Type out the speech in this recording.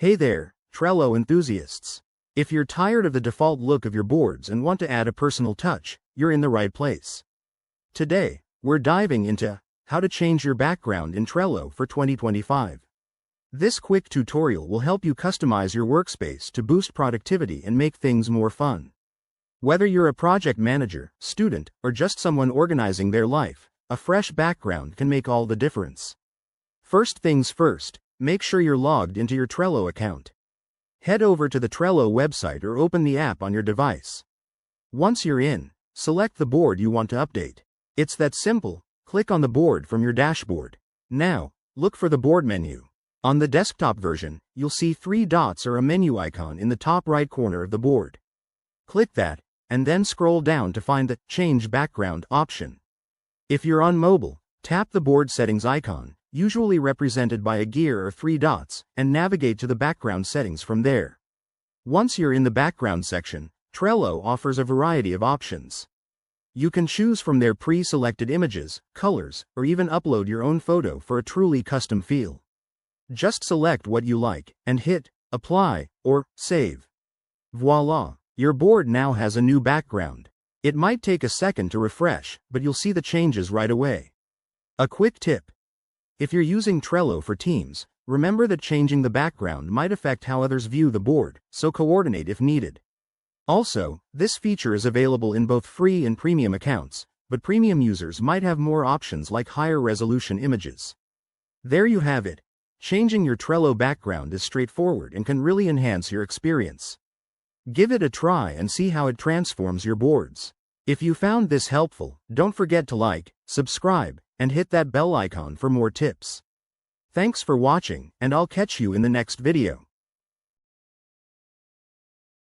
Hey there, Trello enthusiasts. If you're tired of the default look of your boards and want to add a personal touch, you're in the right place. Today, we're diving into how to change your background in Trello for 2025. This quick tutorial will help you customize your workspace to boost productivity and make things more fun. Whether you're a project manager, student, or just someone organizing their life, a fresh background can make all the difference. First things first, make sure you're logged into your Trello account. Head over to the Trello website or open the app on your device. Once you're in, select the board you want to update. It's that simple. Click on the board from your dashboard. Now, look for the board menu. On the desktop version, you'll see 3 dots or a menu icon in the top right corner of the board. Click that, and then scroll down to find the Change Background option. If you're on mobile, tap the board settings icon, usually represented by a gear or 3 dots, and navigate to the background settings from there. Once you're in the background section, Trello offers a variety of options. You can choose from their pre-selected images, colors, or even upload your own photo for a truly custom feel. Just select what you like, and hit Apply or Save. Voila! Your board now has a new background. It might take a second to refresh, but you'll see the changes right away. A quick tip. If you're using Trello for teams, remember that changing the background might affect how others view the board, so coordinate if needed. Also, this feature is available in both free and premium accounts, but premium users might have more options like higher resolution images. There you have it. Changing your Trello background is straightforward and can really enhance your experience. Give it a try and see how it transforms your boards. If you found this helpful, don't forget to like, subscribe, and hit that bell icon for more tips. Thanks for watching, and I'll catch you in the next video.